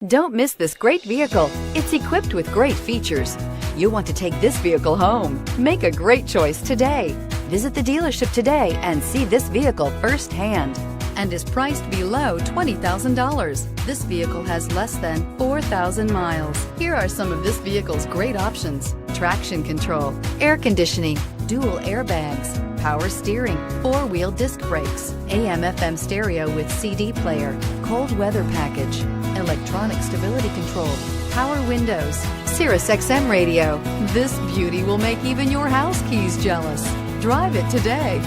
Don't miss this great vehicle. It's equipped with great features. You'll want to take this vehicle home. Make a great choice today. Visit the dealership today and see this vehicle firsthand, and is priced below $20,000. This vehicle has less than 4,000 miles. Here are some of this vehicle's great options: traction control, air conditioning, dual airbags, power steering, four-wheel disc brakes, AM/FM stereo with CD player, cold weather package, electronic stability control, power windows, Sirius XM radio. This beauty will make even your house keys jealous. Drive it today.